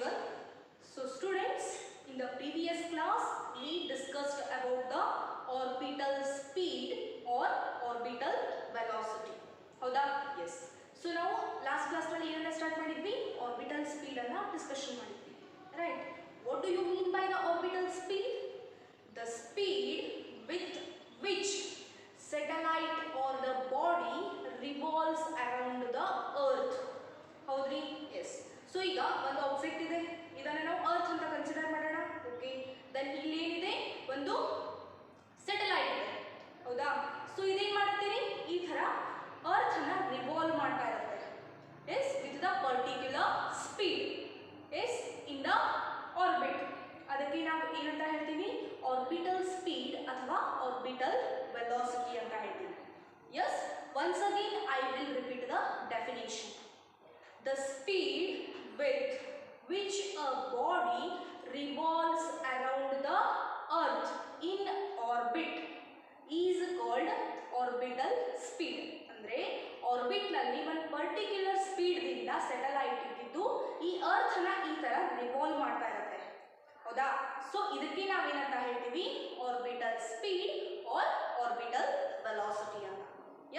everyone. So students, in the previous class we discussed about the orbital speed or orbital velocity. ಹೌದಾ? Yes. So ನಾವು last class ನಲ್ಲಿ ಏನನ್ನ start ಮಾಡಿದ್ವಿ? Orbital speed ಅನ್ನ discussion ಮಾಡಿದ್ವಿ. Right? What do you mean by the orbital speed? The speed with which satellite or the body revolves around the earth. ಹೌದ್ರಿ? Yes. So ಈಗ ಒಂದು object ಇದೆ, ಇದನ್ನು ನಾವು ಅರ್ತ್ ಅಂತ ಕನ್ಸಿಡರ್ ಮಾಡೋಣ. ಓಕೆ, ದೆನ್ ಇಲ್ಲಿ ಏನಿದೆ, ಒಂದು ಸ್ಯಾಟಲೈಟ್ ಇದೆ. ಹೌದಾ? ಸೊ ಇದೇನು ಮಾಡುತ್ತೀರಿ, ಈ ಥರ ಅರ್ತ್ ಅನ್ನ ರಿವಾಲ್ವ್ ಮಾಡ್ತಾ ಇರುತ್ತೆ. Yes, with the particular speed. Yes, in the orbit. ಅದಕ್ಕೆ ನಾವು ಏನಂತ ಹೇಳ್ತೀವಿ? ಆರ್ಬಿಟಲ್ ಸ್ಪೀಡ್ ಅಥವಾ ಆರ್ಬಿಟಲ್ ವೆಲಾಸಿಟಿ ಅಂತ ಹೇಳ್ತೀವಿ. Yes, once again I will repeat the definition. The speed with which a body revolves around the earth in orbit is called orbital speed. ಅಂದ್ರೆ orbit ನಲ್ಲಿ ಒಂದು ಪರ್ಟಿಕ್ಯುಲರ್ ಸ್ಪೀಡ್ ದಿಂದ satellite ಇದ್ದು ಈ earth ನ ಈ ತರ ರಿವಾಲ್ವ್ ಮಾಡ್ತಾ ಇರುತ್ತೆ. ಹೌದಾ? ಸೊ ಇದಕ್ಕೆ ನಾವೇನಂತ ಹೇಳ್ತೀವಿ? Orbital speed or orbital velocity ಅಂತ.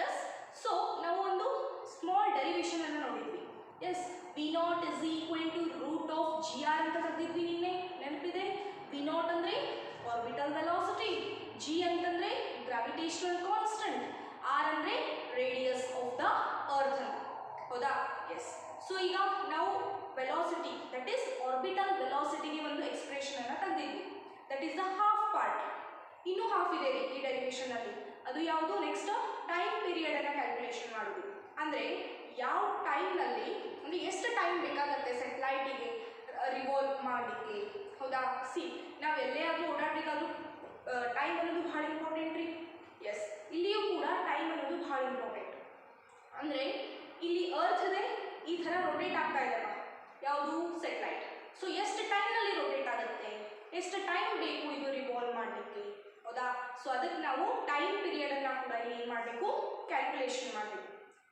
ಎಸ್, ಸೊ ನಾವು ಒಂದು ಸ್ಮಾಲ್ ಡೆರಿವೇಶನ್ ಅನ್ನು ನೋಡಿದ್ವಿ. Yes, v naught is equal to root of g r ಅಂತ ಕರೆದಿದ್ವಿ ನಿನ್ನೆ, ನೆನಪಿದೆ? ವಿ ನಾಟ್ ಅಂದರೆ ಆರ್ಬಿಟಲ್ ವೆಲಾಸಿಟಿ, ಜಿ ಅಂತಂದರೆ ಗ್ರಾವಿಟೇಷನಲ್ ಕಾನ್ಸ್ಟೆಂಟ್, ಆರ್ ಅಂದರೆ ರೇಡಿಯಸ್ ಆಫ್ ದ ಅರ್ತ್ ಅಂತ. ಹೌದಾ? ಎಸ್. ಸೊ ಈಗ ನಾವು ವೆಲಾಸಿಟಿ, ದಟ್ ಈಸ್ ಆರ್ಬಿಟಲ್ ವೆಲಾಸಿಟಿಗೆ ಒಂದು ಎಕ್ಸ್ಪ್ರೆಷನ್ ಅನ್ನು ತಂದಿದ್ವಿ. That is the half part. ಇನ್ನೂ ಹಾಫ್ ಇದೆ ಈ ಡೆರಿವೇಶನ್ ಅಲ್ಲಿ. ಅದು ಯಾವುದು? ನೆಕ್ಸ್ಟ್ ಟೈಮ್ ಪೀರಿಯಡ್ ಅನ್ನು ಕ್ಯಾಲ್ಕುಲೇಷನ್ ಮಾಡೋದು. ಅಂದರೆ ಯಾವ ಟೈಮ್ನಲ್ಲಿ, ಅಂದರೆ ಎಷ್ಟು ಟೈಮ್ ಬೇಕಾಗುತ್ತೆ ಸ್ಯಾಟಲೈಟಿಗೆ ರಿವಾಲ್ವ್ ಮಾಡಲಿಕ್ಕೆ. ಹೌದಾ? ಸಿ, ನಾವು ಎಲ್ಲೇ ಆದರೂ ಓಡಾಡಬೇಕಾದ್ರೂ ಟೈಮ್ ಅನ್ನೋದು ಭಾಳ ಇಂಪಾರ್ಟೆಂಟ್ ರೀ. ಎಸ್, ಇಲ್ಲಿಯೂ ಕೂಡ ಟೈಮ್ ಅನ್ನೋದು ಭಾಳ ಇಂಪಾರ್ಟೆಂಟ್. ಅಂದರೆ ಇಲ್ಲಿ ಅರ್ತ್ ಇದೆ, ಈ ಥರ ರೊಟೇಟ್ ಆಗ್ತಾ ಇದೆ ಯಾವುದು? ಸ್ಯಾಟಲೈಟ್. ಸೊ ಎಷ್ಟು ಟೈಮ್ನಲ್ಲಿ ರೊಟೇಟ್ ಆಗುತ್ತೆ, ಎಷ್ಟು ಟೈಮ್ ಬೇಕು ಇದು ರಿವಾಲ್ವ್ ಮಾಡಲಿಕ್ಕೆ. ಹೌದಾ? ಸೊ ಅದಕ್ಕೆ ನಾವು ಟೈಮ್ ಪೀರಿಯಡನ್ನು ಕೂಡ ಇಲ್ಲಿ ಏನು ಮಾಡಬೇಕು? ಕ್ಯಾಲ್ಕುಲೇಷನ್ ಮಾಡಬೇಕು.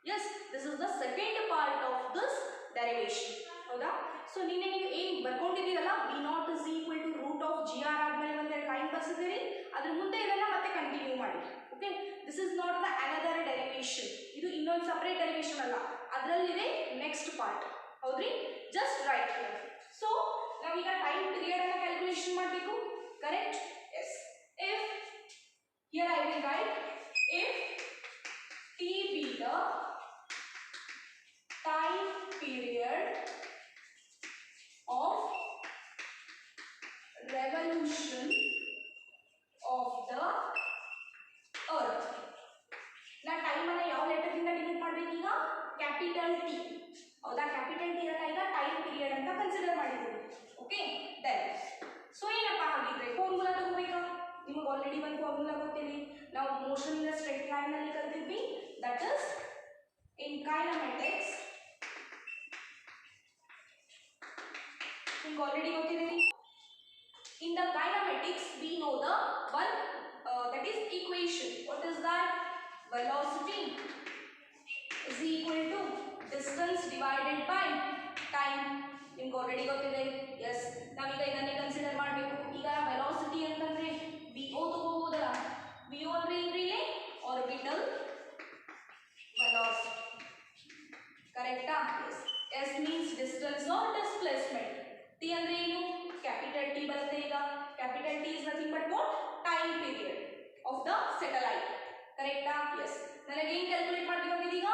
Yes, this is the second part of this derivation. ಹೌದಾ? ಸೊ ನಿನ್ನೆ ನೀವು ಏನು ಬರ್ಕೊಂಡಿದ್ದೀರಲ್ಲ, v naught is equal to root of g r ಆದಮೇಲೆ ಒಂದೆರಡು ಲೈನ್ ಬರ್ಸಿದ್ದೀರಿ, ಅದ್ರ ಮುಂದೆ ಇದನ್ನು ಮತ್ತೆ ಕಂಟಿನ್ಯೂ ಮಾಡಿ. Okay, this is not the another derivation. ಇದು ಇನ್ನೊಂದು ಸಪ್ರೇಟ್ ಡೆರಿವೇಶನ್ ಅಲ್ಲ, ಅದರಲ್ಲಿದೆ ನೆಕ್ಸ್ಟ್ ಪಾರ್ಟ್. ಹೌದ್ರಿ? Just write here. ಸೊ ನಾವೀಗ ಟೈಮ್ ಪೀರಿಯಡ್ ಅನ್ನು ಕ್ಯಾಲ್ಕುಲೇಷನ್ ಮಾಡಬೇಕು. Correct? Yes. If here I will write if T be the time period of revolution of the earth. ನಾ time ಅನ್ನ ಯಾವ ಲೆಟರ್ ಇಂದ ಡಿನೋಟ್ ಮಾಡಬೇಕು? ಈಗ ಕ್ಯಾಪಿಟಲ್ ಟಿ. ಹೌದಾ? ಕ್ಯಾಪಿಟಲ್ ಟಿ ಅನ್ನ ಈಗ ಟೈಮ್ ಪೀರಿಯಡ್ ಅಂತ ಕನ್ಸಿಡರ್ ಮಾಡಿದ್ದೀವಿ. ಓಕೆ, ದೆನ್ ಸೊ ಏನಪ್ಪ ಹಾಗಿದ್ರೆ ಫಾರ್ಮುಲಾ ತಗೋಬೇಕಾ? ನಿಮಗೆ ಆಲ್ರೆಡಿ ಒಂದು ಫಾರ್ಮುಲಾ ಗೊತ್ತಿದೆ, ನಾವು ಮೋಷನ್ ಇನ್ ಸ್ಟ್ರೈಟ್ ಲೈನ್ ನಲ್ಲಿ ಕಲ್ತಿದ್ವಿ. That is in kinematics. ನಿಮ್ಗೆ ಆಲ್ರೆಡಿ ಗೊತ್ತಿದೆ. In the kinematics we know the one that is equation. What is that? Velocity is equal to distance divided by time. ನಿಮ್ಗೆ already ಗೊತ್ತಿದೆ. S, ನಾವೀಗ ಇದನ್ನೇ consider ಮಾಡಬೇಕು. ಈಗ ವೆಲಾಸಿಟಿ ಅಂತಂದ್ರೆ ವಿ ಒ ತಗೋಬಹುದಲ್ಲ. V O ಅಂದ್ರೆ ಏನ್ರಿ? Orbital velocity. ಕರೆಕ್ಟಾ? Yes. S means distance or displacement. T ಅಂದ್ರೆ ಏನು? ಕ್ಯಾಪಿಟಲ್ ಟಿ ಬರುತ್ತೆ. ಈಗ capital T is nothing but what? Time period of the satellite. ಕರೆಕ್ಟಾ? ಎಸ್. ನನಗೆ ಏನು ಕ್ಯಾಲ್ಕುಲೇಟ್ ಮಾಡಬೇಕಾಗಿದೆ? ಈಗ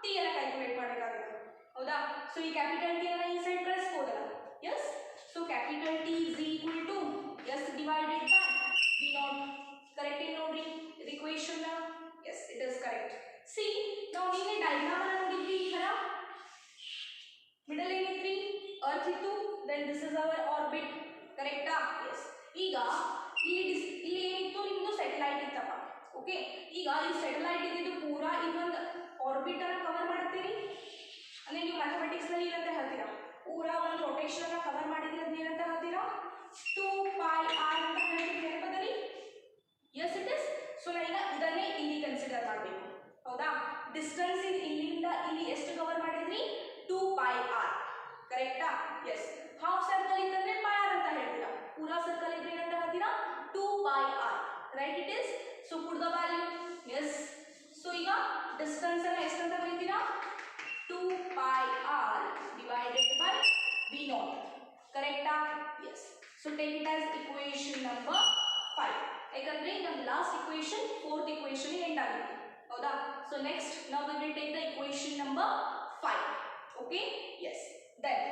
ಟಿ ಅನ್ನ ಕ್ಯಾಲ್ಕುಲೇಟ್ ಮಾಡಬೇಕಾಗಿದೆ. ಹೌದಾ? ಸೊ ಈ ಕ್ಯಾಪಿಟಲ್ ಟಿ ಅನ್ನ ಈ ಸೈಡ್ ಕಳಿಸ್ಬೋದಲ್ಲ. Yes. So capital T is equal to s divided by v naught. Correct ಏನು ನೋಡ್ರಿ ಇದು equation? Yes, it is correct. See, ನಾವು ನಿನ್ನೆ ಡಯಾಗ್ರಾಮ್ ಅನ್ನು ನೋಡಿದ್ವಿ. ಈ ಥರ ಮಿಡಲ್ ಏನಿತ್ರಿ? ಅರ್ತ್ ಇತ್ತು. Then this is our orbit. ಕರೆಕ್ಟಾ? ಎಸ್. ಈಗ ಇಲ್ಲಿ ಏನಿತ್ತು? ನಿಮ್ಮದು ಸ್ಯಾಟಲೈಟ್ ಇತ್ತಪ್ಪ. ಓಕೆ, ಈಗ ಈ ಸ್ಯಾಟಲೈಟ್ ಇದ್ದಿದ್ದು ಪೂರಾ ಇನ್ನೊಂದು ಆರ್ಬಿಟ್ ಅನ್ನು ಕವರ್ ಮಾಡ್ತೀರಿ. ಅಂದರೆ ನೀವು ಮ್ಯಾಥಮೆಟಿಕ್ಸ್ ನಲ್ಲಿ ಏನಂತ ಹೇಳ್ತೀರಾ? ಪೂರಾ ಒಂದು ರೊಟೇಷನ್ ಅನ್ನು ಕವರ್ ಮಾಡಿದ್ರೆ ಅದನ್ನ ಏನಂತ ಹೇಳ್ತೀರಾ? 2πr ಅಂತ ಹೇಳ್ತೀವಿ. ನೆನಪದಲ್ಲಿ? Yes, it is. ಸೊ ನಾವೀಗ ಇದನ್ನೇ ಇಲ್ಲಿ ಕನ್ಸಿಡರ್ ಮಾಡಬೇಕು. ಹೌದಾ? ಡಿಸ್ಟೆನ್ಸ್ ಇಲ್ಲಿಂದ ಇಲ್ಲಿ ಎಷ್ಟು ಕವರ್ ಮಾಡಿದ್ರಿ? 2πr. ಕರೆಕ್ಟಾ? Yes. Half last equation fourth equation end ಆಗುತ್ತೆ ಹೌದಾ ಸೊ ನೆಕ್ಸ್ಟ್ ನಾವು we will take the equation number 5 okay yes then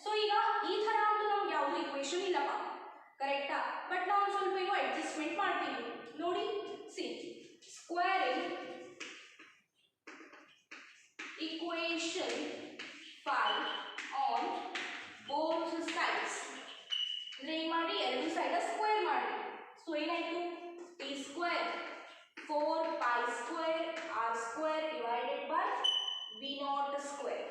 so ಈಗ ಈ ತರ ಅಂತೂ ನಮ್ಗೆ ಯಾವುದು ಇಕ್ವೇಶನ್ ಇಲ್ಲಪ್ಪ ಕರೆಕ್ಟಾ ಬಟ್ ನಾವು ಸ್ವಲ್ಪ ಏನೋ ಅಡ್ಜಸ್ಟ್ಮೆಂಟ್ ಮಾಡ್ತೀವಿ ನೋಡಿ C squaring equation 5 on both sides ಅಂದ್ರೆ ಏನು ಮಾಡಿ ಎರಡು ಸೈಡ್ ಸ್ಕ್ವೇರ್ ಮಾಡಿ ಸೊ ಏನಾಯ್ತು t square 4 pi square r square divided by v not square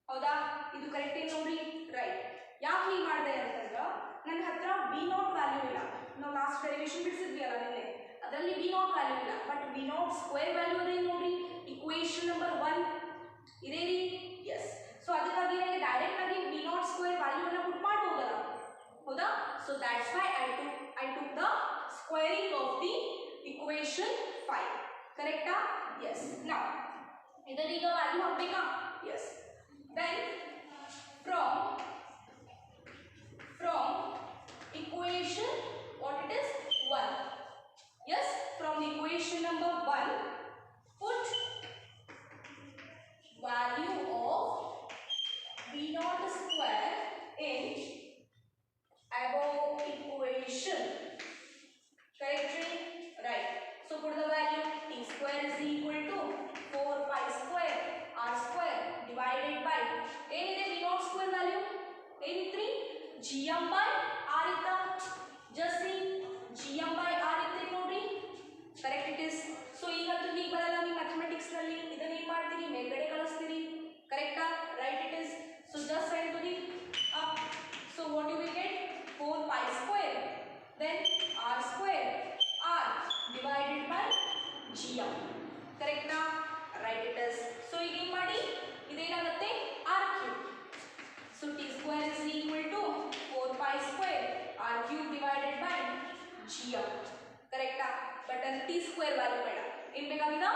ಹೌದಾ ಇದು ಕರೆಕ್ಟ್ ಏನು ನೋಡಿ ರೈಟ್ ಯಾಕೆ ಹೀಗೆ ಮಾಡಿದೆ ಅಂತಂದ್ರೆ ನನ್ನ ಹತ್ರ v ನಾಟ್ ವ್ಯಾಲ್ಯೂ ಇಲ್ಲ ನಾವು ಲಾಸ್ಟ್ ಡೆರಿವೇಶನ್ ಬಿಡಿಸಿದ್ವಿ ಅಲ್ಲ ನಿನ್ನೆ ಅದರಲ್ಲಿ v ನಾಟ್ ವ್ಯಾಲ್ಯೂ ಇಲ್ಲ but v not square value ಅದೇ ನೋಡಿ ಇಕ್ವೇಶನ್ ನಂಬರ್ 1 ಇದೇ ರೀ ಎಸ್ ಸೊ ಅದಕ್ಕಾಗಿ ನನಗೆ ಡೈರೆಕ್ಟ್ ಆಗಿ v ನಾಟ್ ಸ್ಕ್ವೇರ್ ವ್ಯಾಲ್ಯೂ ಅನ್ನು ಪುಟ್ ಮಾಡಬಹುದಲ್ಲ ಹೌದಾ so that's why I took the squaring of the equation 5 ಕರೆಕ್ಟಾ yes now ಇದರೀಗ ವ್ಯಾಲ್ಯೂ ಹಾಕಬೇಕಾ yes then from equation what it is 1 yes from the equation number 1 put value of v naught square in above equation correct right so put the value t square is equal to 4 pi square r square divided by ಏನಿದೆ v naught square value ಏನಿತ್ರಿ gm by r ಇತ್ತ just see gm by r ಇತ್ತು ನೋಡಿ correct it is so ಈಗ ಅದು ಹೀಗೆ ಬರಲ್ಲ ನೀವು mathematics ನಲ್ಲಿ ಇದನ್ನ ಏನು ಮಾಡ್ತೀರಿ ಮೇಲ್ಗಡೆ ಕಳಿಸ್ತೀರಿ ಕರೆಕ್ಟಾ right it is so just send to the up so what you will get 4 pi square then r square r divided by gm correct na right it is so ಈಗ ಏನು ಮಾಡಿ ಇದೇನಾಗುತ್ತೆ r cube so t square is equal to 4 pi square r cube divided by gm correct na but ಅಲ್ಲಿ t square value ಬೇಡ ಏನು ಬೇಕಾಗಿದೆ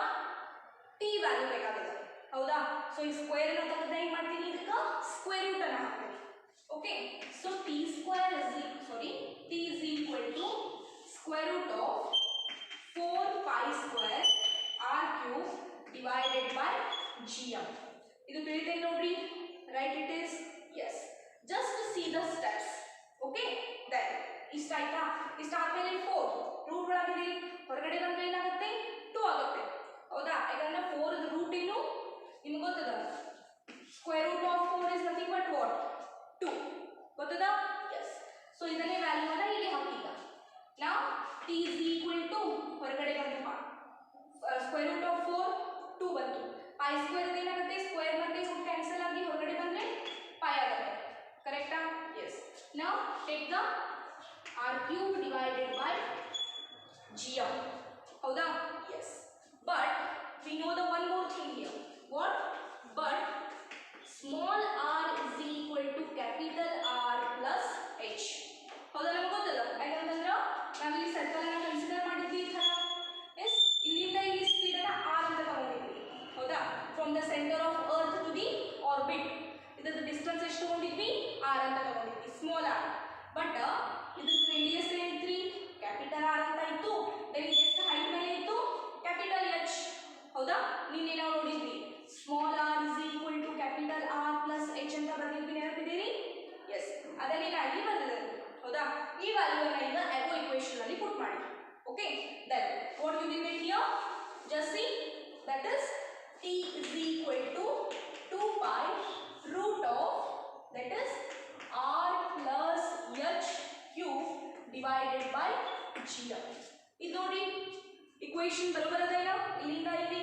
t value ಬೇಕಾಗಿದೆ ಹೌದಾ so ಈ ಸ್ಕ್ವೇರ್ ಅನ್ನು ತೆಗೆದು ಏನು ಮಾಡ್ತೀನಿ ಇದಕ್ಕೆ ಸ್ಕ್ವೇರ್ ರೂಟ್ ಅನ್ನು ಹಾಕ್ತೀನಿ okay so t square is equal to square root of 4 pi square r cube divided by gm ಇದು ತಿಳಿದೆ ನೋಡ್ರಿ right it is yes just to see the steps okay then ಇಷ್ಟ ಆಯ್ತಾ ಇಷ್ಟ ಆದ್ಮೇಲೆ 4 ರೂಟ್ ಒಳಗಿದೆ ಹೊರಗಡೆ ಬಂದ್ರೆ ಏನಾಗುತ್ತೆ 2 ಆಗುತ್ತೆ ಹೌದಾ ಯಾಕಂದ್ರೆ 4 ದ ರೂಟ್ ಏನು ನಿಮಗೆ ಗೊತ್ತದ square root of 4 is nothing but what 2 ಗೊತ್ತದ yes ಸೊ ಇದನ್ನೇ ವ್ಯಾಲ್ಯೂ ಅನ್ನ ಇಲ್ಲಿ ಹಾಕಿದ now t is equal to ಹೊರಗಡೆ ಬಂತು ಸ್ಕ್ವೇರ್ ರೂಟ್ ಆಫ್ 4 2 ಬಂತು pi ಸ್ಕ್ವೇರ್ ಏನಾಗುತ್ತೆ ಸ್ಕ್ವೇರ್ ಮತ್ತೆ ರೂಟ್ ಕ್ಯಾನ್ಸಲ್ ಆಗಿ ಹೊರಗಡೆ ಬಂದ್ರೆ pi ಆಗುತ್ತೆ ಕರೆಕ್ಟಾ yes now take the r cube divided by gm ಹೌದಾ yes but we know the one more thing here what but small r is equal to capital R plus h ಹೌದಾ ನಮಗೆ ಗೊತ್ತಲ್ಲ ಯಾಕಂತಂದ್ರೆ ನಾವು ಇಲ್ಲಿ ಸರ್ಕಲ್ ಅನ್ನು ಕನ್ಸಿಡರ್ ಮಾಡಿದ್ವಿ ಈ ತರ ಎಸ್ ಇಲ್ಲಿಂದ ಇಲ್ಲಿ ಸ್ಪೀಡ್ ಅನ್ನು r ಅಂತ ತಗೊಂಡಿದ್ವಿ ಹೌದಾ from the centre of earth to the orbit ಇದರ ಡಿಸ್ಟೆನ್ಸ್ ಎಷ್ಟು ತಗೊಂಡಿದ್ವಿ r ಅಂತ ತಗೊಂಡಿದ್ವಿ ಸ್ಮಾಲ್ r ಬಟ್ ಇದರ ರೇಡಿಯಸ್ ಏನಿತ್ರಿ ಕ್ಯಾಪಿಟಲ್ R ಅಂತ ಇತ್ತು ದೆನ್ ಎಷ್ಟು ಹೈಟ್ ಮೇಲೆ ಇತ್ತು ಕ್ಯಾಪಿಟಲ್ H ಹೌದಾ ನಿನ್ನೆ ನಾವು ನೋಡಿದ್ವಿ small r is equal to capital R plus h ಅಂತ ಬರೆದಿದ್ವಿ ನೆನಪಿದ್ದೀರಿ ಎಸ್ ಅದನ್ನೇ ನಾನು ಇಲ್ಲಿ ಬರೆದಿದ್ದೇನೆ ಹೌದಾ ಈ ವ್ಯಾಲ್ಯೂ ಅನ್ನು ಈಗ ಅಬೋ ಇಕ್ವೇಶನ್ ಅಲ್ಲಿ ಪುಟ್ ಮಾಡಿ okay then what you will get here just see that is t is equal to 2 pi root of that is r plus h cube divided by gm ಇದು ನೋಡಿ ಇಕ್ವೇಶನ್ ಬರೋಬರದೇನಾ ಇಲ್ಲಿಂದ ಇಲ್ಲಿ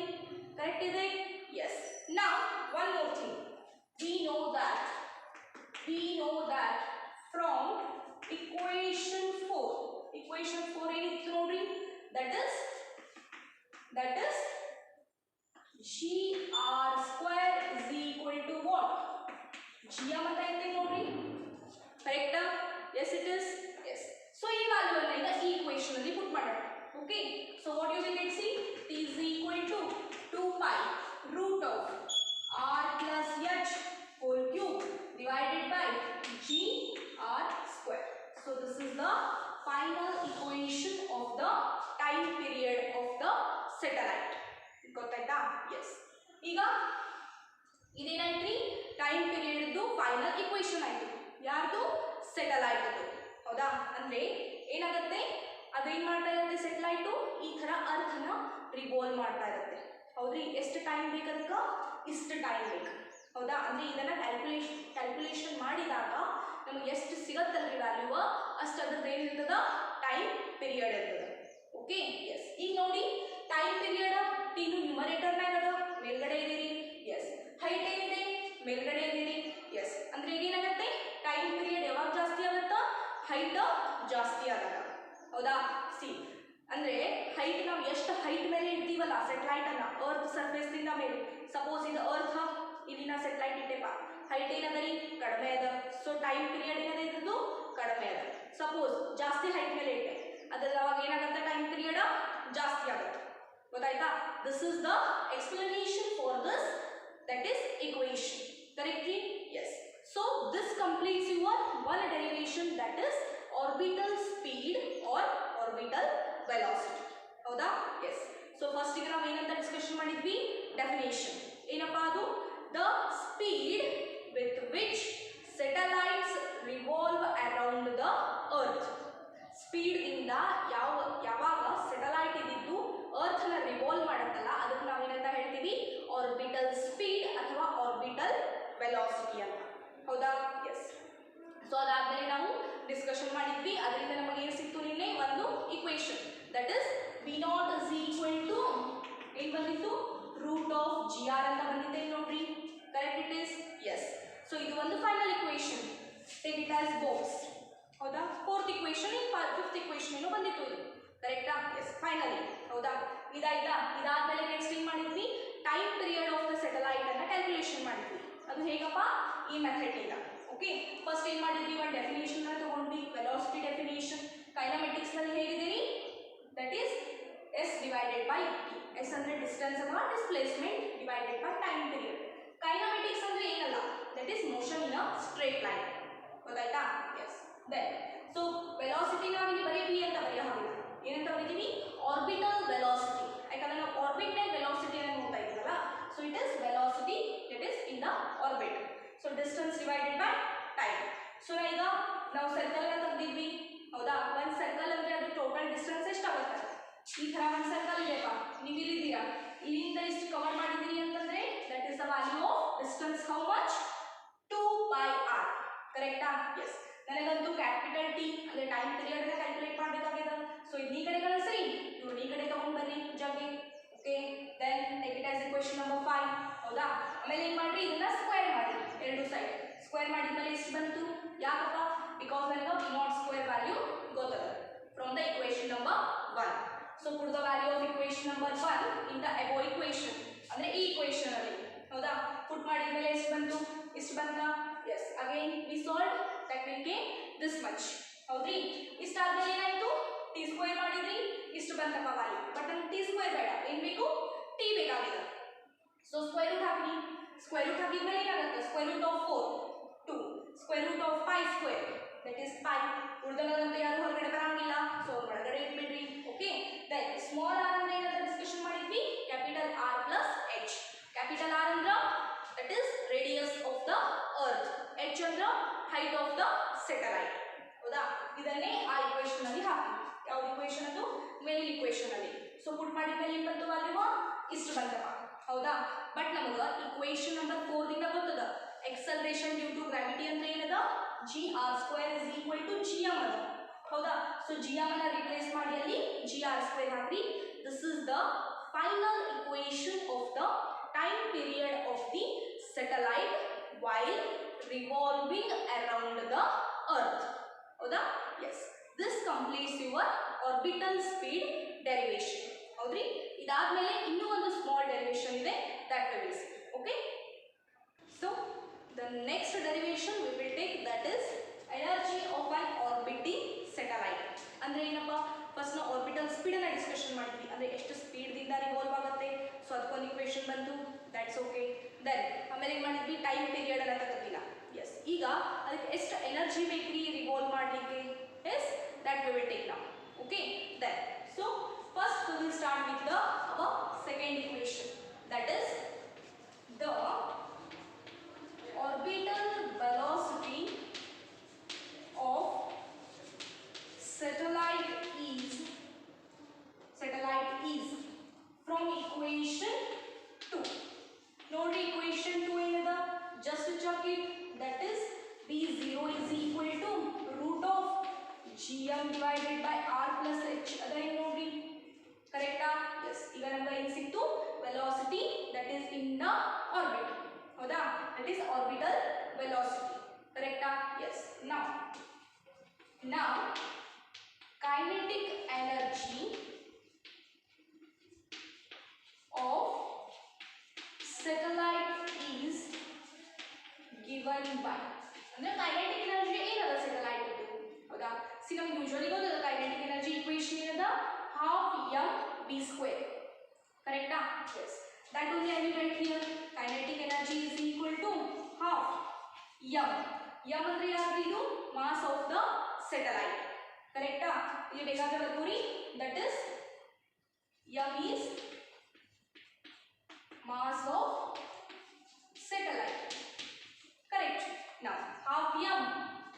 correct ಇದೆ yes now one more thing we know that from equation 4 ಏನಿತ್ತು ನೋಡ್ರಿ that is gr square is equal to what gm ಅಂತ ಇದೆ ನೋಡ್ರಿ ಕರೆಕ್ಟಾ yes it is yes so ಈ ವ್ಯಾಲ್ಯೂ ಅನ್ನು ಈಗ ಈ ಇಕ್ವೇಶನ್ ಅಲ್ಲಿ ಪುಟ್ ಮಾಡೋಣ okay so what you will get see t is equal to 2 pi root of r plus h whole cube divided by gr square so this is the final equation of the time period of the satellite. ಗೊತ್ತಾಯ್ತಾ? S. ಈಗ ಇದೇನಾಯ್ತ್ರಿ, time ಪೀರಿಯಡ್ದು final equation ಆಯ್ತು. ಯಾರ್ದು? Satellite. ಹೌದಾ? ಅಂದ್ರೆ ಏನಾಗುತ್ತೆ, ಅದೇನ್ ಮಾಡ್ತಾ ಇರುತ್ತೆ ಸೆಟಲೈಟು, ಈ ತರ ಅರ್ಥನ ರಿವಾಲ್ವ್ ಮಾಡ್ತಾ ಇರುತ್ತೆ. ಹೌದ್ರಿ? ಎಷ್ಟು ಟೈಮ್ ಬೇಕು ಅದಕ್ಕೆ? ಇಷ್ಟು ಟೈಮ್ ಬೇಕು. ಹೌದಾ? ಅಂದ್ರೆ ಇದನ್ನ ಕ್ಯಾಲ್ಕುಲೇಷನ್ ಮಾಡಿದಾಗ ನಮಗೆ ಎಷ್ಟು ಸಿಗತ್ತಲ್ರಿ ವ್ಯಾಲ್ಯೂ, ಅಷ್ಟು ಅದ್ರದ್ದು ಏನಿರ್ತದ, ಟೈಮ್ ಪೀರಿಯಡ್ ಇರ್ತದೆ. ಓಕೆ? ಎಸ್. ಈಗ ನೋಡಿ, ಟೈಮ್ ಪೀರಿಯಡ್ ಟಿನು ನ್ಯೂಮರೇಟರ್ನಾಗ ಅದ, ಮೇಲ್ಗಡೆ ಇದೀರಿ. ಎಸ್. ಹೈಟ್ ಏನಿದೆ, ಮೇಲ್ಗಡೆ ಇದೀರಿ. ಎಸ್. ಅಂದ್ರೆ ಏನಾಗುತ್ತೆ, ಟೈಮ್ ಪೀರಿಯಡ್ ಯಾವಾಗ ಜಾಸ್ತಿ ಆಗುತ್ತಾ, ಹೈಟ್ ಜಾಸ್ತಿ ಆಗಲ್ಲ. ಹೌದಾ? ಸಿ, ಅಂದ್ರೆ ಹೈಟ್ ನಾವು ಎಷ್ಟು ಹೈಟ್ ಮೇಲೆ ಇಡ್ತೀವಲ್ಲ ಸೆಟಲೈಟ್ ಅನ್ನ, ಅರ್ತ್ ಸರ್ಫೇಸ್ ದಿಂದ ಮೇಲೆ, ಸಪೋಸ್ ಇದು ಅರ್ತ್, ಇಲ್ಲಿನ ಸೆಟಲೈಟ್ ಇಟ್ಟೆಪ್ಪ, ಹೈಟ್ ಏನದರಿ, ಕಡಿಮೆ ಅದ. ಸೊ ಟೈಮ್ ಪೀರಿಯಡ್ ಏನದ ಇದ್ದು, ಕಡಿಮೆ ಅದ. ಸಪೋಸ್ ಜಾಸ್ತಿ ಹೈಟ್ ಮೇಲೆ ಇಟ್ಟೆ, ಅದ್ರಲ್ಲಿ ಅವಾಗ ಏನಾಗುತ್ತೆ, ಟೈಮ್ ಪೀರಿಯಡ್ ಜಾಸ್ತಿ ಆಗುತ್ತೆ. ಗೊತ್ತಾಯ್ತಾ? This is the explanation for this, that is equation. Correctly? Yes. So this completes your one derivation, that is orbital speed or orbital velocity. ಹೌದಾ? ಎಸ್. ಸೊ ಫಸ್ಟ್ ಈಗ ನಾವು ಏನಂತ ಡಿಸ್ಕಷನ್ ಮಾಡಿದ್ವಿ, ಡೆಫಿನೇಷನ್ ಏನಪ್ಪಾ ಅದು, the speed with which satellites revolve around the earth. Speed ಇಂದ ಯಾವಾಗ satellite ಇದ್ದಿದ್ದು ಅರ್ತ್ ನ ರಿವಾಲ್ವ್ ಮಾಡುತ್ತಲ್ಲ, ಅದಕ್ಕೆ ನಾವೇನಂತ ಹೇಳ್ತೀವಿ, ಆರ್ಬಿಟಲ್ ಸ್ಪೀಡ್ ಅಥವಾ ಆರ್ಬಿಟಲ್ ವೆಲಾಸಿಟಿ ಅಂತ. ಹೌದಾ? ಎಸ್. ಸೊ ಅದಾದ್ಮೇಲೆ ನಾವು ಡಿಸ್ಕಷನ್ ಮಾಡಿದ್ವಿ, ಅದರಿಂದ ನಮಗೆ ಏನು ಸಿಕ್ತು ನಿನ್ನೆ, ಒಂದು equation, that is V0 is equal to ಏನು ಬಂದಿತ್ತು, ರೂಟ್ ಆಫ್ GR ಅಂತ ಬಂದಿದೆ ನೋಡ್ರಿ. Correct it is? Yes. So ಇದು ಒಂದು final equation, take it as box. ಹೌದಾ? ಫೋರ್ತ್ ಇಕ್ವೇಶನ್, ಫಿಫ್ತ್ ಇಕ್ವೇಶನ್ ಏನೋ ಬಂದಿತ್ತು ಇದು. ಕರೆಕ್ಟಾ? ಎಸ್. ಫೈನಲಿ. ಹೌದಾ? ಇದಾಯ್ತಾ? ಇದಾದ್ಮೇಲೆ ನೆಕ್ಸ್ಟ್ ಏನು ಮಾಡಿದ್ವಿ, time period of the satellite ಅನ್ನ ಕ್ಯಾಲ್ಕುಲೇಷನ್ ಮಾಡಿದ್ವಿ. ಅದು ಹೇಗಪ್ಪ, ಈ ಮೆಥಡ್ ಇಂದ. ಓಕೆ, ಫಸ್ಟ್ ಏನು ಮಾಡಿದ್ವಿ, ಒಂದು ಡೆಫಿನೇಷನ್ ಅನ್ನು ತಗೊಂಡ್ವಿ, ವೆಲಾಸಿಟಿ ಡೆಫಿನೇಷನ್. ಕೈನಮೆಟಿಕ್ಸ್ ನಲ್ಲಿ ಹೇಗಿದ್ದೀರಿ, that is s divided by t. S ಅಂದ್ರೆ ಡಿಸ್ಟೆನ್ಸ್ ಅಥವಾ displacement divided by time period. Kinematics ಅಂದ್ರೆ ಏನಲ್ಲ, that is motion in a straight line. ಗೊತ್ತಾಯ್ತಾ? ಎಸ್. ದೆನ್ ಸೊ ವೆಲಾಸಿಟಿ ನಾವು ಇಲ್ಲಿ ಬರೀ ವಿ ಅಂತ ಬರೆಯೋ ಹಾಗಿಲ್ಲ, ಏನಂತ ಬರೀತೀವಿ, ಆರ್ಬಿಟಲ್ ವೆಲಾಸಿಟಿ. ಯಾಕಂದ್ರೆ ನಾವು ಆರ್ಬಿಟಲ್ ವೆಲಾಸಿಟಿ ಅನ್ನು ನೋಡ್ತಾ ಇದ್ದೀವಲ್ಲ, so it is velocity that is in the orbit. So distance divided by time. So ಈಗ ನಾವು ಸರ್ಕಲ್ ಅನ್ನ ತೆಗೆದಿದ್ವಿ. ಹೌದಾ? ಒಂದು ಸರ್ಕಲ್ ಅಂದ್ರೆ ಅದು ಟೋಟಲ್ ಡಿಸ್ಟೆನ್ಸ್ ಎಷ್ಟಾಗುತ್ತೆ, ಈ ತರ ಒಂದು ಸರ್ಕಲ್ ಇದೆಯಪ್ಪ, ನೀವು ಇಲ್ಲಿದ್ದೀರಾ, ಇಲ್ಲಿಂದ ಇಷ್ಟು ಕವರ್ ಮಾಡಿದ್ದೀರಿ ಅಂತಂದ್ರೆ that is the value of distance. How much? 2πr. ಕರೆಕ್ಟಾ? ಎಸ್. ನನಗಂತೂ ಕ್ಯಾಪಿಟಲ್ ಟಿ ಅಂದ್ರೆ ಟೈಮ್ ಪೀರಿಯಡ್ ಅನ್ನ ಕ್ಯಾಲ್ಕುಲೇಟ್ ಮಾಡಬೇಕಾಗಿದೆ. ಸೊ ಇದು ಈ ಕಡೆ ಕಳಿಸ್ರಿ, ಇವ್ರು ಈ ಕಡೆ ತಗೊಂಡ್ ಬರ್ರಿ ಜಗ್ಗೆ. Okay, then take it as equation number 5. ಹೌದಾ? ಆಮೇಲೆ ಏನು ಮಾಡ್ರಿ, ಇದನ್ನ ಸ್ಕ್ವೇರ್ ಮಾಡಿ, ಎರಡು ಸೈಡ್ ಸ್ಕ್ವೇರ್ ಮಾಡಿದ್ಮೇಲೆ ಎಷ್ಟು ಬಂತು, ಯಾಕಪ್ಪ, ಬಿಕಾಸ್ ನನಗೆ V0 ಸ್ಕ್ವೇರ್ ವ್ಯಾಲ್ಯೂ ಗೊತ್ತದ from the equation number 1. So put the value of equation number 1 in the above equation, ಅಂದ್ರೆ ಈ ಇಕ್ವೇಶನ್ ಅಲ್ಲಿ. ಹೌದಾ? ಪುಟ್ ಮಾಡಿದ್ಮೇಲೆ ಎಷ್ಟು ಬಂತು, ಇಷ್ಟು ಬಂತ. Yes. Again we solve, that will get this much. ಹೌದ್ರಿ? ಇಷ್ಟಾದ್ಮೇಲೆ ಏನಾಯ್ತು, ಟಿ ಸ್ಕ್ವೇರ್ ಮಾಡಿದ್ರಿ, ಇಷ್ಟು ಬಂತಪ್ಪ ವ್ಯಾಲ್ಯೂ. ಬಟ್ ನಮ್ಗೆ ಟಿ ಸ್ಕ್ವೇರ್ ಬೇಡ, ಏನ್ ಬೇಕು, ಟಿ ಬೇಕಾಗಿದೆ. ಸೊ ಸ್ಕ್ವೇರ್ ರೂಟ್ ಹಾಕಿ, ಸ್ಕ್ವೇರ್ ರೂಟ್ ಹಾಕಿದ್ಮೇಲೆ ಏನಾಗುತ್ತೆ, square root of 4 2, square root of pi square that is pi. ಉಳಿದಲ್ಲಂತೂ ಯಾರು ಹೊರಗಡೆ ಬರಂಗಿಲ್ಲ, ಸೊ ಒಳಗಡೆ ಇಟ್ಬಿಡ್ರಿ. ಓಕೆ, ದೆನ್ ಸ್ಮಾಲ್ ಆರ್ ಅಂದ್ರೆ ಏನಂತ ಡಿಸ್ಕಷನ್ ಮಾಡಿದ್ವಿ, capital r plus H. Capital R ಅಂದ್ರ that is radius of the earth, H ಅಂದ್ರ ಹೈಟ್ ಆಫ್ ದ ಸೆಟಲೈಟ್. ಹೌದಾ? ಇದನ್ನೇ ಆ ಇಕ್ವೇಶನ್ ಅಲ್ಲಿ ಹಾಕಿ. ಯಾವ ಇಕ್ವೇಶನ್ ಅದು, ಮೇಲಿನ ಇಕ್ವೇಶನ್ ಅಲ್ಲಿ. ಸೊ ಪುಟ್ ಮಾಡಿದ್ಮೇಲೆ ಏನು ಬಂತು ವ್ಯಾಲ್ಯೂ, ಇಷ್ಟು ಬಂತಪ್ಪ. ಹೌದಾ? ಬಟ್ ನಮಗ ಇಕ್ವೇಶನ್ ನಂಬರ್ 4 ದಿಂದ ಗೊತ್ತದ, acceleration due to gravity ಅಂದ್ರೆ ಏನದ, gr² is equal to gm ಅದ. ಹೌದಾ? ಸೊ gm ಅನ್ನ ರಿಪ್ಲೇಸ್ ಮಾಡಿ ಅಲ್ಲಿ gr² ಹಾಕ್ರಿ. This is the final equation of the time period of the satellite while revolving around the earth. ಹೌದಾ? Yes. This completes your orbital speed derivation. ಹೌದ್ರಿ? ಇದಾದ್ಮೇಲೆ ಇನ್ನೂ ಒಂದು ಸ್ಮಾಲ್ ಡೆರಿವೇಶನ್ ಇದೆ, that we will see. Okay, so the next derivation we will take, that is energy of an orbiting satellite. ಅಂದ್ರೆ ಏನಪ್ಪ, first ನಾವು orbital speed ಅನ್ನ discussion ಮಾಡಿದ್ವಿ, ಅಂದ್ರೆ ಎಷ್ಟು ಸ್ಪೀಡ್ ದಿಂದ ರಿವಾಲ್ವ್ ಆಗುತ್ತೆ. ಸೊ ಅದಕ್ಕೊಂದು ಇಕ್ವೇಶನ್ ಬಂತು, ದಟ್ಸ್ ಓಕೆ. ದೆನ್ ಆಮೇಲೆ ಏನು ಮಾಡಿದ್ವಿ, ಟೈಮ್ ಪೀರಿಯಡ್ ಅನ್ನ ತಗೋದಿಲ್ಲ. ಎಸ್. ಈಗ ಅದಕ್ಕೆ ಎಷ್ಟು ಎನರ್ಜಿ ಬೇಕ್ರಿ ರಿವಾಲ್ವ್ ಮಾಡಲಿಕ್ಕೆ, yes, that we will take now. Okay, then so First we will start with the our second equation, that is the orbital velocity of satellite is from equation 2. Note equation 2 ಏನದ just check it, that is v0 is equal to root of gm divided by r plus h ಅದ ಏನು ನೋಡ್ರಿ ಕರೆಕ್ಟಾ. yes ಈಗ ನಮಗೆ ಏನು ಸಿಕ್ತು velocity that is in the orbit, ಹೌದಾ, that is orbital velocity, ಕರೆಕ್ಟಾ. yes now kinetic energy of satellite is given by ಅಂದ್ರೆ kinetic energy ಏನದ satellite ಇದು, ಹೌದಾ. ಸಿ ನಮ್ಗೆ ಯೂಶುವಲಿ ಗೊತ್ತದ kinetic energy equation ಏನದ half mv², ಕರೆಕ್ಟಾ. yes that only I will write here, kinetic energy is equal to half m ಅಂದ್ರೆ ಯಾವುದು ಇದು mass of the satellite, ಕರೆಕ್ಟಾ. ಇಲ್ಲಿ ಬೇಕಾದ್ರೆ ಬರ್ಕೋರಿ, that is m is mass of satellite, correct. now half m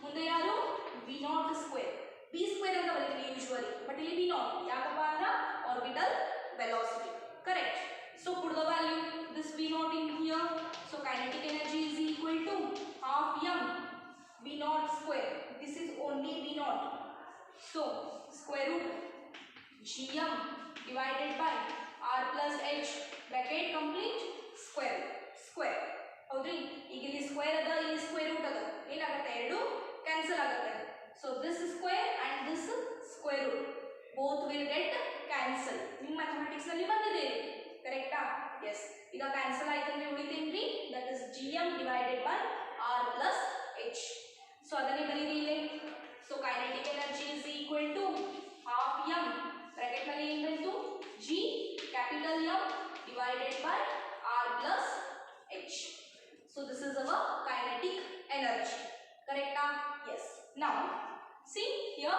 ಮುಂದೆ ಯಾರು v0 square, v square ಅಂತ ಬರೀತೀವಿ usually, but ಇಲ್ಲಿ v0 ಯಾಕಪ್ಪ ಅಂದ್ರೆ orbital velocity, correct. so put the value this v0 in here, so kinetic energy is equal to half m v0 square, this is only v0, so square root gm divided by r plus h bracket complete square ಹೌದ್ರಿ. ಈಗ ಇಲ್ಲಿ square ಅದ, ಇಲ್ಲಿ square root ಅದ, ಏನಾಗುತ್ತೆ ಎರಡು cancel ಆಗುತ್ತೆ. So this square and this square root both will get cancel. ನಿಮ್ಮ ಮ್ಯಾಥಮೆಟಿಕ್ಸ್ ನಲ್ಲಿ ಬಂದಿದೆ, ಕರೆಕ್ಟಾ. ಎಸ್ ಈಗ ಕ್ಯಾನ್ಸಲ್ ಆಯ್ತು ಅಂದ್ರೆ ಉಳಿತೇನ್ರಿ, that is gm divided by r plus h. So ಅದನ್ನೇ ಬರೀರಿ ಇಲ್ಲಿ. So kinetic energy is equal to half m bracket ನಲ್ಲಿ ಏನು ಬಂತು g capital m divided by r plus h. so this is our kinetic energy, correct? yes now see here,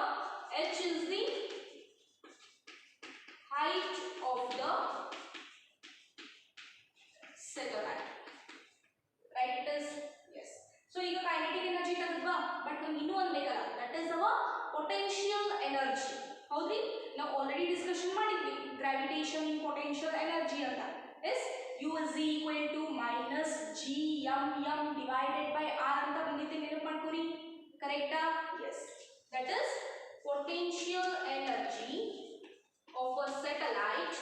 h is the height of the satellite, right? it is yes. so ಈಗ kinetic energy ತಗದ್ವಾ, but ನಮ್ಗೆ ಇನ್ನೂ ಒಂದು ಬೇಕಲ್ಲ, that is our potential energy, ಹೌದ್ರಿ. ನಾವು already discussion ಮಾಡಿದ್ವಿ gravitation in potential energy ಅಂತ. Yes u is equal to minus gmm divided by r ಅಂತ ಬಂದಿದೆ, ನೆನಪು ಮಾಡ್ಕೊರಿ, ಕರೆಕ್ಟಾ. yes that is potential energy of a satellite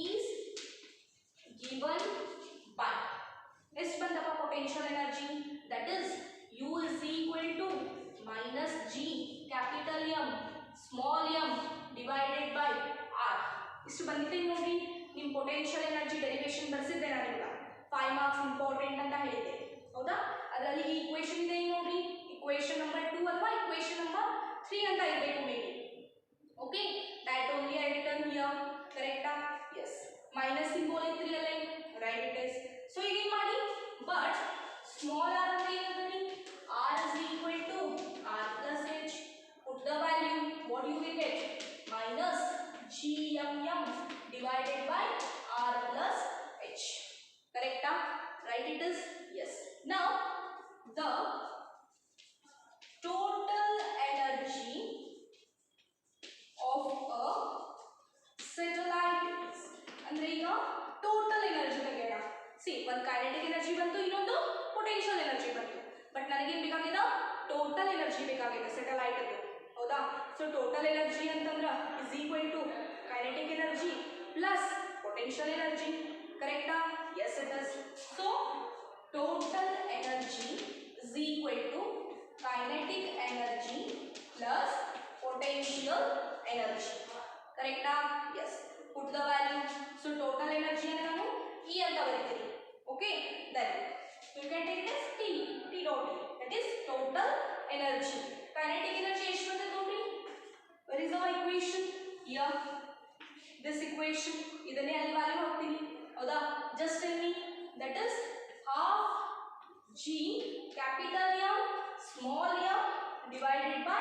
is given by ಎಷ್ಟು ಬಂದಪ್ಪ potential energy, that is u is equal to minus g capital M small m divided by r. ಇಷ್ಟು ಬಂದಿದೆ ನೋಡಿ. ನಿಮ್ಮ ಪೊಟೆನ್ಷಿಯಲ್ ಎನರ್ಜಿ ಡೆರಿವೇಶನ್ ಬರ್ಸಿದ್ದೆ ನಾನು ಈಗ 5 marks important ಅಂತ ಹೇಳಿದ್ದೆ, ಹೌದಾ. ಅದರಲ್ಲಿ ಈ ಇಕ್ವೇಶನ್ ಇದೆ ನೋಡಿ, ಇಕ್ವೇಶನ್ ನಂಬರ್ 2 ಅಥವಾ ಇಕ್ವೇಶನ್ ನಂಬರ್ 3 ಅಂತ ಇರಬೇಕು maybe. Okay that only I return here, ಕರೆಕ್ಟಾ. ಎಸ್ ಮೈನಸ್ ಸಿಂಬಲ್ ಇತ್ತು ಅಲ್ಲೇ, ರೈಟ್ ಇಟ್ ಇಸ್. ಸೊ ಈಗ ಏನು ಮಾಡಿ, ಬಟ್ ಸ್ಮಾಲ್ r ಅಂದ್ರೆ ಏನಂದ್ರೆ r is equal to r plus h. put the value, what you will get, minus gmm divided by r plus h, correct? right it is. yes now the total energy of a satellite is, ಅಂದ್ರೆ ಈಗ total energy ತೆಗೆಯೋಣ. C ಒಂದು kinetic energy ಬಂತು, ಇನ್ನೊಂದು potential energy ಬಂತು, but ನನಗೆ ಏನು ಬೇಕಾಗಿದೆ, total energy ಬೇಕಾಗಿದೆ ಸೆಟಲೈಟ್ ಅದು, ಹೌದಾ. ಸೊ ಟೋಟಲ್ ಎನರ್ಜಿ ಅಂತಂದ್ರೆ is equal to kinetic energy plus potential energy, correct? yes it is. so total energy is equal to kinetic energy plus potential energy, correct? yes put the value. so total energy ಅನ್ನು ನಾನು E ಅಂತ ಬರೀತೀನಿ, okay. then you can take it as T dot E, that is total energy. kinetic energy ಎಷ್ಟು ಬಂದಿದೆ ನೋಡಿ, where is our equation here, this equation, ಇದನ್ನೇ ಅಲ್ಲಿ value ಹಾಕ್ತೀನಿ, ಹೌದಾ. just tell me, that is half g capital M small m divided by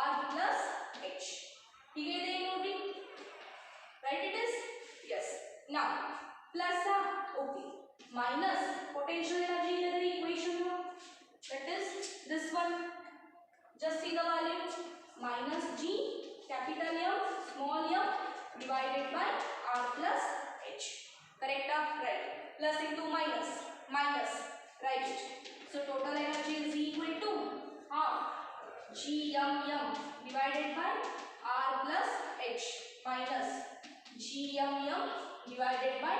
r plus h, ಹೀಗೆ ಇದೆ ನೋಡಿ, right it is, yes. Now plus okay, minus potential energy in the equation, that is this one, just see the value, minus G capital M small m divided by R plus H, correct? Right, plus into minus, minus, write it. So total energy is equal to half GMM divided by R plus H minus GMM divided by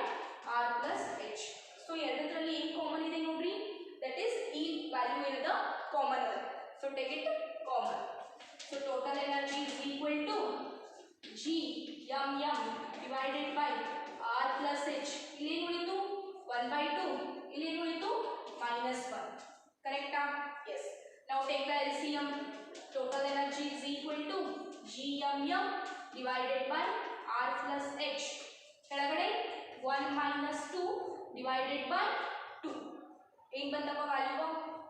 R plus H. So ಎರಡರಲ್ಲಿ ಏನು common ಇದೆ ನೋಡ್ರಿ, that is ಈ value ಏನದ common ಅದ, so take it common. So total energy is equal to GMM divided by R plus H. ಇಲ್ಲಿ ಏನು ಉಳಿತು 1/2, ಇಲ್ಲಿ ಏನು ಉಳಿತು -1, correct? Yes. Now take the LCM. Total energy is equal to GMM divided by R plus H. ಕೆಳಗಡೆ 1 minus 2 divided by 2. ಏನು ಬಂತಪ್ಪ value?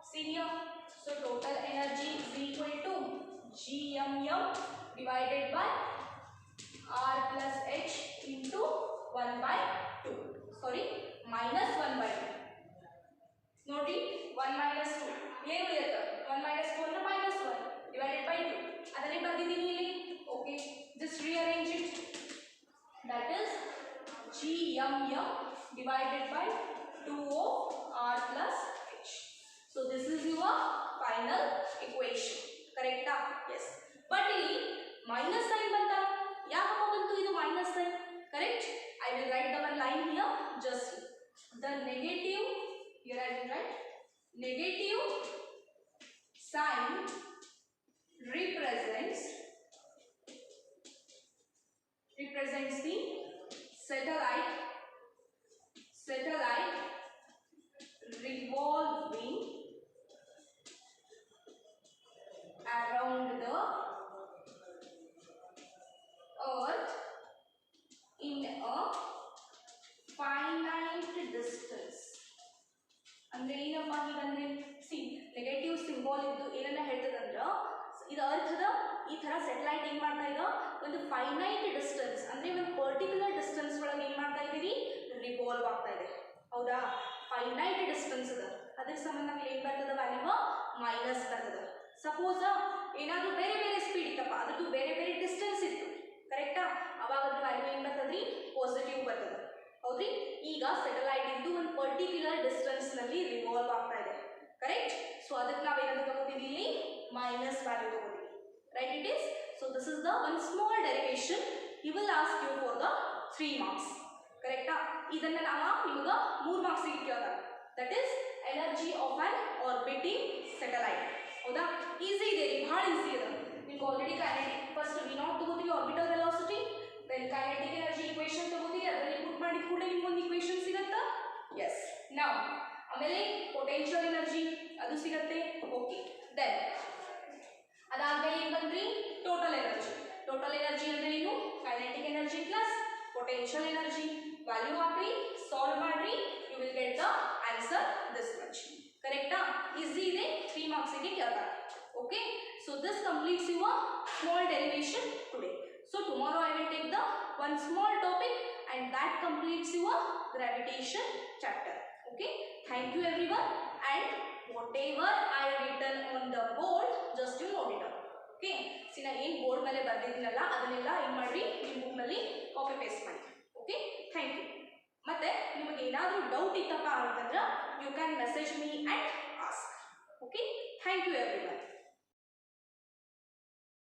See here. So total energy is equal to GMM divided by R plus H into 1/2. Sorry, minus 1/2. ನೋಡಿ 1 minus 2 ಏನು ಉಳಿಯುತ್ತೆ? 1 minus 2 ಅಂದ್ರೆ -1 divided by 2. ಅದನ್ನೇ ಬರ್ತಿದ್ದೀನಿ ಇಲ್ಲಿ. Okay, just rearrange it. That is GMM divided by 2 of R plus H. So this is your final equation, correct? Yes. But ಇಲ್ಲಿ minus sign ಬಂತ, ಯಾಕಪ್ಪ ಬಂತು ಇದು minus sign? Correct? I will write the one line here. Just the negative, here I will write negative sign represents the satellite revolving around the earth in a finite distance. ಅಂದ್ರೆ ಏನಪ್ಪ ಹೀಗಂದ್ರೆ, C negative symbol ಇದ್ದು ಏನನ್ನ ಹೇಳ್ತದಂದ್ರ, ಇದು ಅರ್ಥದ ಈ ತರ satellite ಏನ್ ಮಾಡ್ತಾ ಇದ್ದ, ಒಂದು ಫೈನೈಟ್ ಡಿಸ್ಟೆನ್ಸ್ ಅಂದ್ರೆ ಒಂದು ಪರ್ಟಿಕ್ಯುಲರ್ ಡಿಸ್ಟೆನ್ಸ್ ಒಳಗೆ ಏನ್ ಮಾಡ್ತಾ ಇದೀವಿ, ರಿವಾಲ್ವ್ ಆಗ್ತಾ ಇದೆ. ಹೌದಾ? ಫೈನೈಟ್ ಡಿಸ್ಟೆನ್ಸ್ ಅದ, ಅದಕ್ಕೆ ಸಂಬಂಧ ಏನ್ ಬರ್ತದ ವ್ಯಾಲ್ಯೂ ಮೈನಸ್ ಬರ್ತದ. ಸಪೋಸ್ ಏನಾದ್ರೂ ಬೇರೆ ಬೇರೆ ಸ್ಪೀಡ್ ಇತ್ತಪ್ಪ, ಅದಕ್ಕೆ ಬೇರೆ ಬೇರೆ ಡಿಸ್ಟೆನ್ಸ್ ಇತ್ತು, ಕರೆಕ್ಟಾ? ಅವಾಗ ಅದ್ರ ವ್ಯಾಲ್ಯೂ ಏನ್ ಬರ್ತದ್ರಿ, ಪಾಸಿಟಿವ್ ಬರ್ತದ. ಹೌದ್ರಿ? ಈಗ ಸೆಟಲೈಟ್ ಇದ್ದು ಒಂದು ಪರ್ಟಿಕ್ಯುಲರ್ ಡಿಸ್ಟೆನ್ಸ್ ನಲ್ಲಿ ರಿವಾಲ್ವ್ ಆಗ್ತಾ ಇದೆ, ಕರೆಕ್ಟ್? ಸೊ ಅದಕ್ಕೆ ನಾವೇನಂತ ತಗೋತೀವಿ ಇಲ್ಲಿ, ಮೈನಸ್ ವ್ಯಾಲ್ಯೂ ತಗೋತೀವಿ, right it is. So this is the one small derivation. He will ask you for the 3 marks, ಕರೆಕ್ಟಾ? ಇದನ್ನ ನಾವು ನಿಮಗೆ 3 marks ಗೆ ಕೇಳ್ತಾರೆ. That is energy of an orbiting satellite. ಹೌದಾ? ಈಸಿ ಇದೆ ರೀ, ಭಾಳ ಈಸಿ ಇದೆ. ನಿಮ್ಗೆ already kinetic first v naught ತಗೋತೀವಿ, orbital velocity, then kinetic energy equation ತಗೋತೀವಿ, ಅದರಲ್ಲಿ ಪುಟ್ ಮಾಡಿದ ಕೂಡ ನಿಮ್ಗೆ ಒಂದು ಇಕ್ವೇಷನ್ ಸಿಗುತ್ತಾ? ಎಸ್. ನಾವು ಆಮೇಲೆ ಪೊಟೆನ್ಷಿಯಲ್ ಎನರ್ಜಿ ಅದು ಸಿಗುತ್ತೆ. ಓಕೆ, ದೆನ್ ಅದಾದ್ಮೇಲೆ ಏನು ಬಂದ್ರಿ, ಟೋಟಲ್ ಎನರ್ಜಿ. ಟೋಟಲ್ ಎನರ್ಜಿ ಅಂದ್ರೆ ಏನು? Kinetic energy plus potential energy. Value ಹಾಕ್ರಿ, ಸಾಲ್ವ್ ಮಾಡ್ರಿ, you will get the answer this much, ಕರೆಕ್ಟಾ? ಈಸಿ ಇದೆ, 3 marks ಗೆ ಕೇಳ್ತಾರೆ. Okay, so this completes your small derivation today. So tomorrow I will take the one small topic and that completes your gravitation chapter. Okay, thank you everyone, and whatever I written on the board just you note it down. Okay, see na ಏನು board ಮೇಲೆ ಬರ್ದಿದ್ದೀನಲ್ಲ ಅದನ್ನೆಲ್ಲ ಏನು ಮಾಡ್ರಿ, ನಿಮ್ಮ book ನಲ್ಲಿ copy paste ಮಾಡಿ. Okay, thank you. ಮತ್ತೆ ನಿಮಗೆ ಏನಾದರೂ ಡೌಟ್ ಇತ್ತಪ್ಪ ಅಂತಂದ್ರೆ you can message me and ask. Okay, thank you everyone.